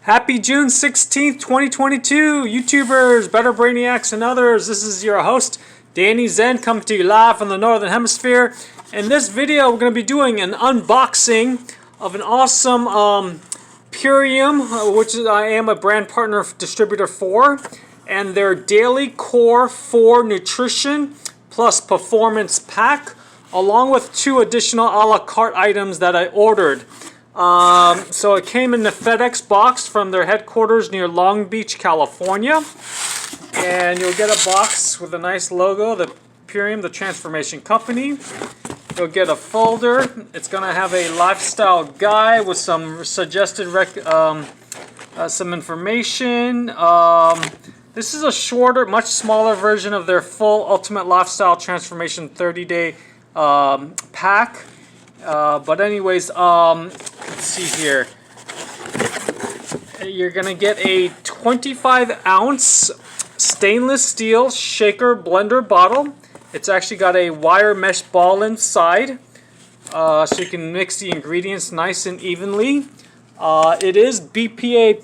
Happy June 16th, 2022, YouTubers, Better Brainiacs, and others. This is your host, Danny Zen, coming to you live from the Northern Hemisphere. In this video, we're going to be doing an unboxing of an awesome Purium, which I am a brand partner distributor for, and their Daily Core 4 Nutrition plus Performance Pack, along with 2 additional a la carte items that I ordered. So it came in the FedEx box from their headquarters near Long Beach, California. And you'll get a box with a nice logo, the Purium, the transformation company. You'll get a folder. It's going to have a lifestyle guide with some suggested some information. This is a shorter, much smaller version of their full Ultimate Lifestyle Transformation 30-day pack. But anyways, let's see here. You're going to get a 25-ounce stainless steel shaker blender bottle. It's actually got a wire mesh ball inside, so you can mix the ingredients nice and evenly. It is BPA-free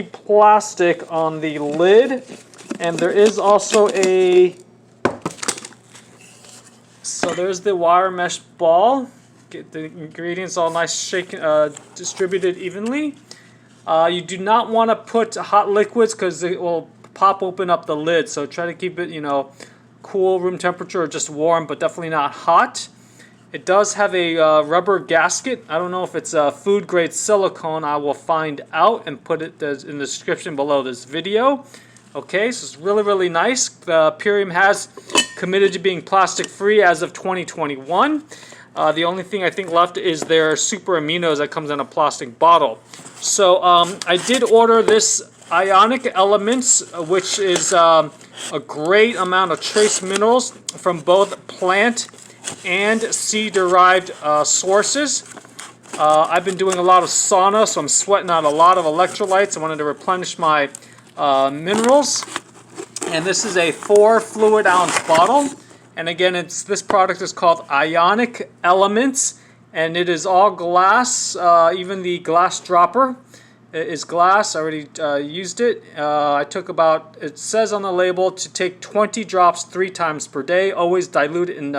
plastic on the lid, and there is also a... So there's the wire mesh ball. Get the ingredients all nice, shaken, distributed evenly. You do not want to put hot liquids because it will pop open up the lid. So try to keep it, cool, room temperature, or just warm, but definitely not hot. It does have a rubber gasket. I don't know if it's a food grade silicone. I will find out and put it in the description below this video. Okay, so it's really, really nice. Purium has committed to being plastic free as of 2021. The only thing I think left is their super aminos that comes in a plastic bottle. So I did order this Ionic Elements, which is a great amount of trace minerals from both plant and sea-derived sources. I've been doing a lot of sauna, so I'm sweating out a lot of electrolytes. I wanted to replenish my minerals. And this is a 4 fluid ounce bottle, and again, this product is called Ionic Elements, and it is all glass. Even the glass dropper is glass. I already used it. I took about, it says on the label, to take 20 drops 3 times per day. Always dilute it in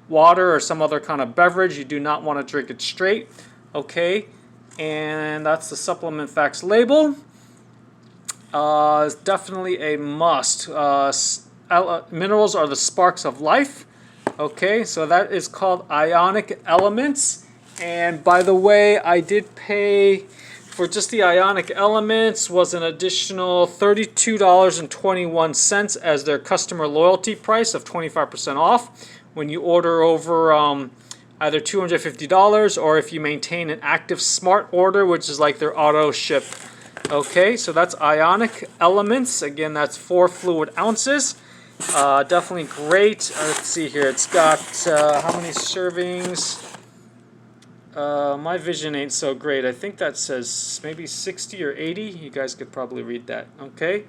water or some other kind of beverage. You do not want to drink it straight. Okay, and that's the supplement facts label. It's definitely a must. Minerals are the sparks of life. Okay, so that is called Ionic Elements. And by the way, I did pay for just the Ionic Elements was an additional $32.21 as their customer loyalty price of 25% off when you order over either $250 or if you maintain an active smart order, which is like their auto ship. Okay, so that's Ionic Elements. Again, that's 4 fluid ounces. Definitely great. Let's see here. It's got how many servings? My vision ain't so great. I think that says maybe 60 or 80. You guys could probably read that. Okay,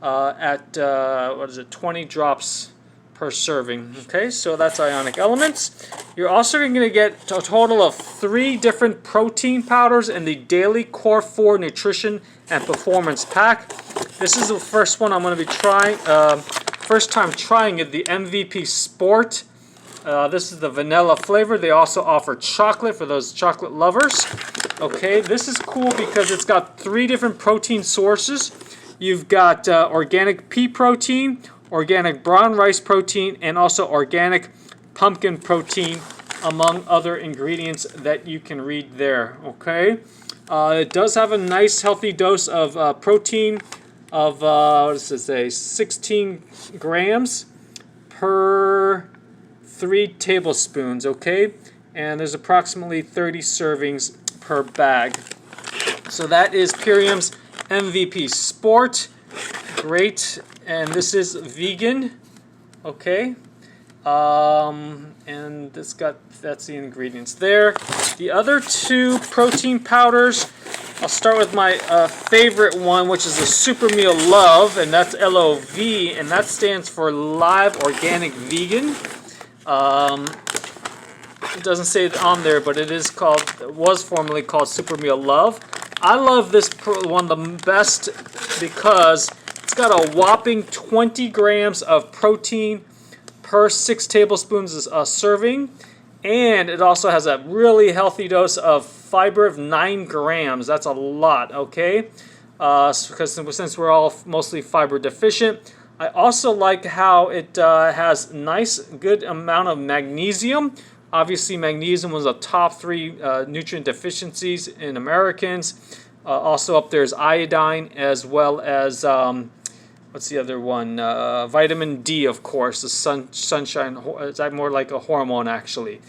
at what is it? 20 drops per serving. Okay, so that's Ionic Elements. You're also going to get a total of 3 different protein powders in the Daily Core 4 Nutrition and Performance Pack. This is the first one I'm going to be trying. First time trying it, the MVP Sport. This is the vanilla flavor. They also offer chocolate for those chocolate lovers. Okay, this is cool because it's got 3 different protein sources. You've got organic pea protein, organic brown rice protein, and also organic pumpkin protein, among other ingredients that you can read there. Okay, it does have a nice healthy dose of protein of what does it say, 16 grams per 3 tablespoons. Okay, and there's approximately 30 servings per bag. So that is Purium's MVP Sport. Great. And this is vegan. Okay, and that's the ingredients there. The other 2 protein powders, I'll start with my favorite one, which is the Super Meal Love, and that's LOV, and that stands for Live Organic Vegan. It doesn't say it on there, but it was formerly called Super Meal Love. I love this one the best because it's got a whopping 20 grams of protein per 6 tablespoons a serving, and it also has a really healthy dose of fiber of 9 grams. That's a lot, okay? Because since we're all mostly fiber deficient. I also like how it has nice, good amount of magnesium. Obviously, magnesium was a top 3 nutrient deficiencies in Americans. Also up there is iodine, as well as what's the other one? Vitamin D, of course. The sunshine. It's more like a hormone, actually.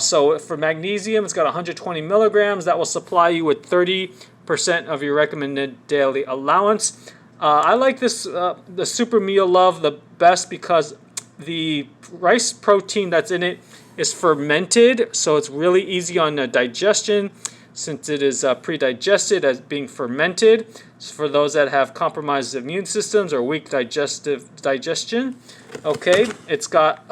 So for magnesium, it's got 120 milligrams. That will supply you with 30% of your recommended daily allowance. I like this, the Super Meal Love, the best because the rice protein that's in it is fermented, so it's really easy on digestion since it is pre-digested as being fermented. So for those that have compromised immune systems or weak digestion, okay, it's got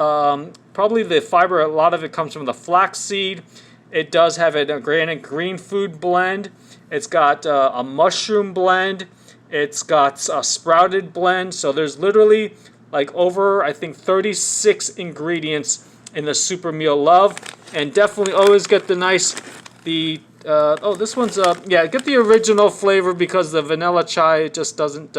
probably the fiber. A lot of it comes from the flaxseed. It does have an organic green food blend. It's got a mushroom blend. It's got a sprouted blend. So there's literally like over, I think, 36 ingredients in the Super Meal Love. And definitely always get the nice, oh, this one's, yeah, get the original flavor because the vanilla chai just doesn't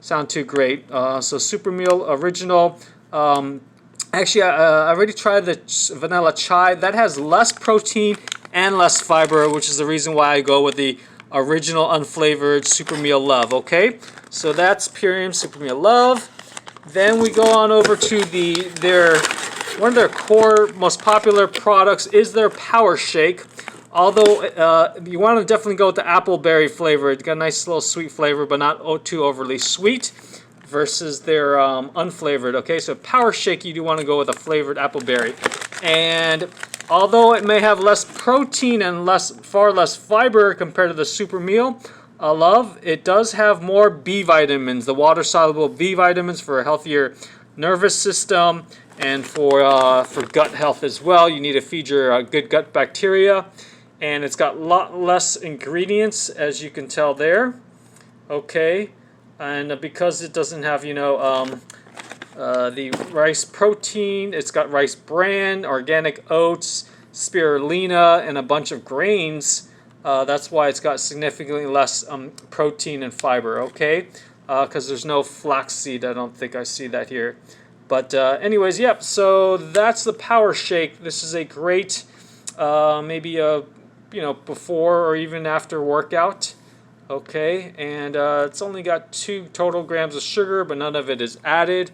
sound too great. So Super Meal Original. Actually, I already tried the vanilla chai. That has less protein and less fiber, which is the reason why I go with the original unflavored Super Meal Love, okay? So that's PURIUM'S Super Meal Love. Then we go on over to one of their core, most popular products is their Power Shake. Although you want to definitely go with the apple berry flavor. It's got a nice little sweet flavor, but not too overly sweet, versus their unflavored, okay? So Power Shake, you do want to go with a flavored apple berry. And although it may have less protein and far less fiber compared to the Super Meal Love, it does have more B vitamins, the water-soluble B vitamins for a healthier nervous system and for gut health as well. You need to feed your good gut bacteria. And it's got a lot less ingredients, as you can tell there. Okay, and because it doesn't have, the rice protein, it's got rice bran, organic oats, spirulina, and a bunch of grains. That's why it's got significantly less protein and fiber, okay? Because there's no flaxseed. I don't think I see that here. But anyways, yep, so that's the Power Shake. This is a great, maybe a, before or even after workout. Okay, and it's only got 2 total grams of sugar, but none of it is added.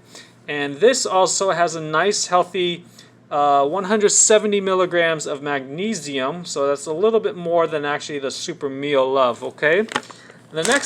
And this also has a nice, healthy 170 milligrams of magnesium, so that's a little bit more than actually the Super Meal Love, okay? The next